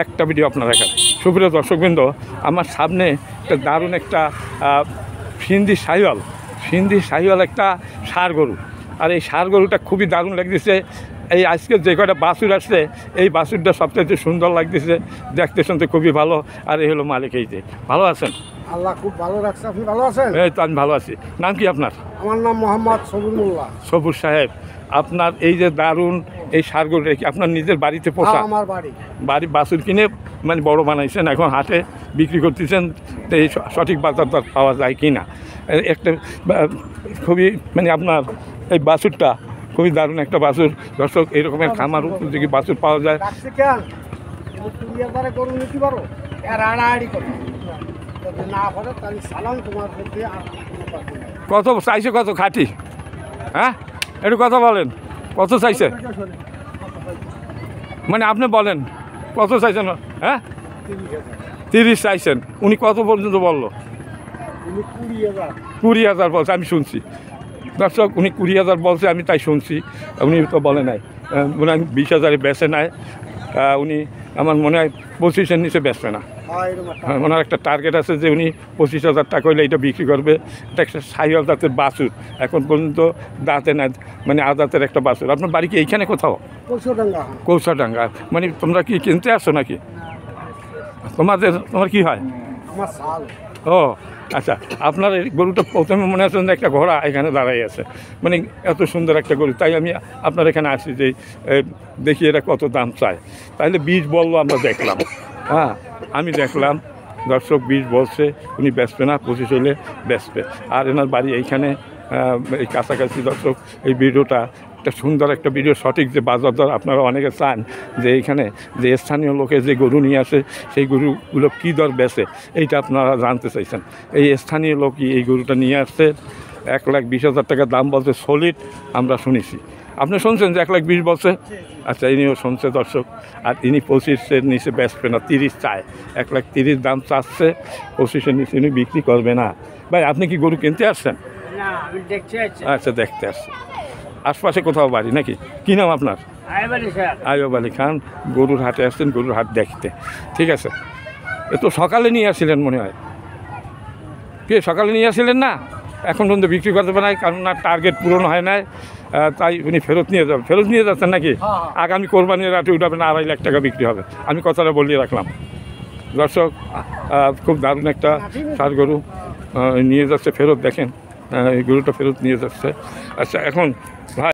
একটা ভিডিও আপনারা দেখেন। সুপ্রিয় দর্শকবৃন্দ, আমার সামনে একটা দারুণ একটা সিন্ধি শাহিওয়াল একটা ষাঁড় গরু। আর এই ষাঁড় গরুটা খুবই দারুণ লাগতেছে। এই আজকে যে কয়টা বাছুর আসছে এই বাছুরটা সবচেয়ে সুন্দর লাগতেছে, দেখতে শুনতে খুবই ভালো। আর এই হলো মালিক। এই যে ভালো আছেন? আল্লাহ খুব ভালো রাখছে। আপনি ভালো আছেন? এই তো আমি ভালো আছি। নাম কি আপনার? আমার নাম মোহাম্মদ সবুর মোল্লা। সবুর সাহেব, আপনার এই যে দারুণ এই ষাঁড় গরুটা কি আপনার নিজের বাড়িতে পোষা? আমার বাড়ি বাছুর কিনে মানে বড় বানাইছেন, এখন হাটে বিক্রি করতেছেন। তো এই সঠিক বাজার দর পাওয়া যায় কি না? একটা খুবই মানে আপনার এই বাছুরটা খুবই দারুণ একটা বাছুর। দর্শক, এইরকমের খামার উপযোগী বাছুর পাওয়া যায়। কত চাইছে, কত খাঁটি? হ্যাঁ, একটু কথা বলেন, কত চাইছে? মানে আপনি বলেন কত চাইছেন? হ্যাঁ, 30 চাইছেন। উনি কত পর্যন্ত বললো? 20,000 বলছে, আমি শুনছি। দর্শক, উনি 20,000 বলছে, আমি তাই শুনছি। উনি তো বলে নাই, উনি 20,000-এ বেচে নেয়। উনি আমার মনে হয় 25-এর নিচে বেচবে না। ওনার একটা টার্গেট আছে যে উনি 25,000 টাকা হলে এটা বিক্রি করবে। এটা একটা শাহিওয়াল জাতের বাছুর, এখন পর্যন্ত দাঁতে না, মানে আদাতের একটা বাছুর। আপনার বাড়ি কি এইখানে কোথাও? কৌসাডাঙ্গা। মানে তোমরা কি কিনতে আসছো নাকি? তোমার কি হয়? ও আচ্ছা, আপনার এই গরুটা প্রথমে মনে হচ্ছে একটা ঘোড়া এখানে দাঁড়াই আছে, মানে এত সুন্দর একটা গরু। তাই আমি আপনার এখানে আসি যে দেখি এটা কত দাম চায়। তাইলে 20 বললো, আমরা দেখলাম। হ্যাঁ, আমি দেখলাম। দর্শক 20 বলছে, উনি বেচবে না, 25 হলে বেচবে। আর এনার বাড়ি এইখানে এই কাছাকাছি। দর্শক, এই ভিডিওটা একটা সুন্দর একটা ভিডিও, সঠিক যে বাজার দর আপনারা অনেকে চান যে এইখানে যে স্থানীয় লোকে যে গরু নিয়ে আসে সেই গরুগুলো কী দর বেচে, এইটা আপনারা জানতে চাইছেন। এই স্থানীয় লোকই এই গরুটা নিয়ে আসছে, 1,20,000 টাকা দাম বলছে সলিড, আমরা শুনেছি। আপনি শুনছেন যে 1,20,000 বলছে? আচ্ছা, ইনিও শুনছে দর্শক। আর ইনি 25-এর নিচে বেচবে না, 30 চায়। 1,30,000 দাম চাচ্ছে, 25-এর নিচে ইনি বিক্রি করবে না। ভাই, আপনি কি গরু কিনতে আসছেন? আচ্ছা, দেখতে আসছেন। আশপাশে কোথাও বাড়ি নাকি? কী নাম আপনার? আয়ুব আলী খান। গরুর হাটে আসছেন, গরুর হাট দেখতে। ঠিক আছে। এ তো সকালে নিয়ে আসছিলেন মনে হয়। কে সকালে নিয়ে আসছিলেন না? এখন পর্যন্ত বিক্রি করতে পারে না, কারণ না টার্গেট পূরণ হয় নাই। তাই উনি ফেরত নিয়ে যাচ্ছেন নাকি? আগামী কোরবানির রাতে উঠাবেন, 2.5 লাখ টাকা বিক্রি হবে। আমি কথাটা বলিয়ে রাখলাম। দর্শক, খুব দারুণ একটা ষাঁড় গরু নিয়ে যাচ্ছে ফেরত। দেখেন, এই গরুটা ফেরত নিয়ে যাচ্ছে। আচ্ছা, এখন